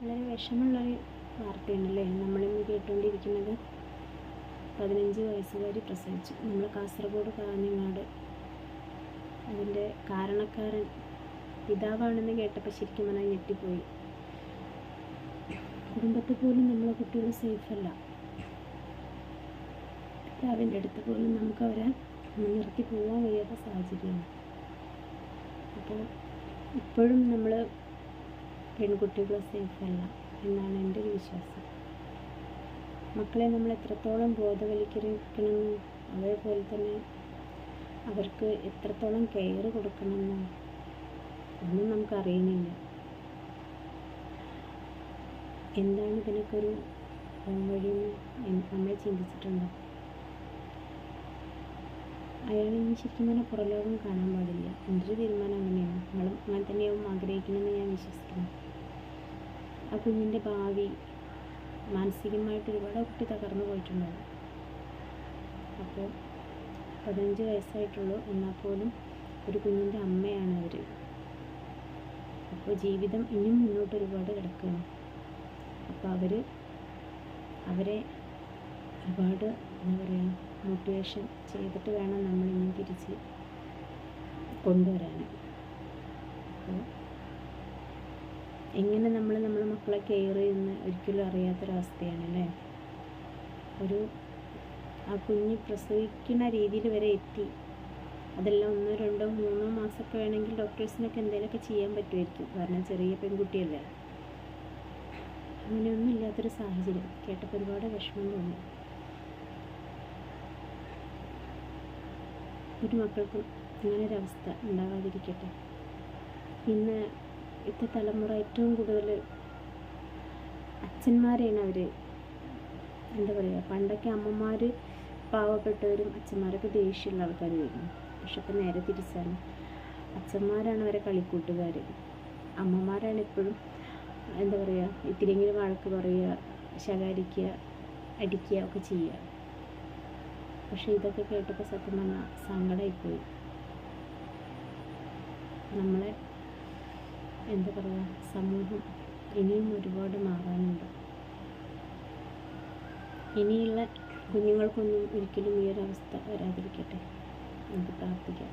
വളരെ വിഷമമുള്ളൊരു വാർത്തയാണല്ലേ നമ്മളിന്ന് കേട്ടുകൊണ്ടിരിക്കുന്നത്. 15 വയസ്സുകാരി പ്രസവിച്ചു. നമ്മൾ കാസർഗോഡ് കാഞ്ഞങ്ങാട്. അതിൻ്റെ കാരണക്കാരൻ പിതാവാണെന്ന് കേട്ടപ്പോൾ ശരിക്കും പറഞ്ഞാൽ ഞെട്ടിപ്പോയി. കുടുംബത്തിൽ പോലും നമ്മളെ കുട്ടികൾ സേഫല്ല. പിതാവിൻ്റെ അടുത്ത് പോലും നമുക്ക് അവരെ നിർത്തി പോകാൻ കഴിയാത്ത സാഹചര്യമാണ്. അപ്പോൾ ഇപ്പോഴും നമ്മൾ പെൺകുട്ടികൾ സേഫല്ല എന്നാണ് എൻ്റെ ഒരു വിശ്വാസം. മക്കളെ നമ്മൾ എത്രത്തോളം ബോധവൽക്കരിക്കണമെന്നും അതേപോലെ തന്നെ അവർക്ക് എത്രത്തോളം കെയർ കൊടുക്കണമെന്നും ഒന്നും നമുക്കറിയുന്നില്ല. എന്താണ് ഇതിനൊക്കെ ഒരു വഴിയെന്ന് നമ്മൾ ചിന്തിച്ചിട്ടുണ്ടോ? അയാൾ ഇനി ശരിക്കും പറഞ്ഞാൽ പുറലോകം കാണാൻ പാടില്ല. എൻ്റെ ഒരു തീരുമാനം അങ്ങനെയാണ്. നിങ്ങളും അങ്ങനെ തന്നെയാവും ആഗ്രഹിക്കണമെന്ന് ഞാൻ വിശ്വസിക്കുന്നു. ആ കുഞ്ഞിൻ്റെ ഭാവി മാനസികമായിട്ട് ഒരുപാട് കുട്ടി തകർന്നു പോയിട്ടുണ്ടാവും. അപ്പോൾ 15 വയസ്സായിട്ടുള്ളൂ, എന്നാൽ പോലും ഒരു കുഞ്ഞിൻ്റെ അമ്മയാണ് അവർ. അപ്പോൾ ജീവിതം ഇനിയും മുന്നോട്ട് ഒരുപാട് കിടക്കുകയാണ്. അപ്പോൾ അവരെ ഒരുപാട് എന്താ പറയുക മോട്ടിവേഷൻ ചെയ്തിട്ട് വേണം നമ്മളിനി തിരിച്ച് കൊണ്ടുവരാൻ. അപ്പോൾ എങ്ങനെ നമ്മളെ മക്കളെ കെയർ ചെയ്യുന്ന ഒരിക്കലും അറിയാത്തൊരവസ്ഥയാണല്ലേ. ആ കുഞ്ഞ് പ്രസവിക്കുന്ന രീതിയിൽ വരെ എത്തി. അതെല്ലാം 1, 2, 3 മാസമൊക്കെ വേണമെങ്കിൽ ഡോക്ടേഴ്സിനൊക്കെ എന്തെങ്കിലുമൊക്കെ ചെയ്യാൻ പറ്റുമായിരിക്കും. കാരണം ചെറിയ പെൺകുട്ടിയല്ലേ. അങ്ങനെയൊന്നും ഇല്ലാത്തൊരു സാഹചര്യം കേട്ടപ്പോൾ ഒരുപാട് വിഷമം തോന്നി. ഒരു മക്കൾക്കും അങ്ങനൊരവസ്ഥ ഉണ്ടാകാതിരിക്കട്ടെ. ഇന്നത്തെ തലമുറ ഏറ്റവും കൂടുതൽ അച്ഛന്മാരെയാണ് അവർ എന്താ പറയുക. പണ്ടൊക്കെ അമ്മമാർ പാവപ്പെട്ടവരും അച്ഛന്മാരൊക്കെ ദേഷ്യമുള്ള ആൾക്കാരുമായിരുന്നു. പക്ഷെ ഇപ്പം നേരെ തിരിച്ചാണ്. അച്ഛന്മാരാണ് അവരെ കളിക്കൂട്ടുകാർ. അമ്മമാരാണ് എപ്പോഴും എന്താ പറയുക ഇത്തിരിയെങ്കിലും വഴക്ക് പറയുക, ശകാരിക്കുക, അടിക്കുക ഒക്കെ ചെയ്യുക. പക്ഷെ ഇതൊക്കെ കേട്ടപ്പോൾ സത്യം പറഞ്ഞാൽ സങ്കടമായിപ്പോയി. നമ്മളെ എന്താ പറയുക സമൂഹം ഇനിയും ഒരുപാട് മാറാനുണ്ട്. ഇനിയുള്ള കുഞ്ഞുങ്ങൾക്കൊന്നും ഒരിക്കലും ഈ ഒരു അവസ്ഥ വരാതിരിക്കട്ടെ. നമുക്ക് പ്രാർത്ഥിക്കാം.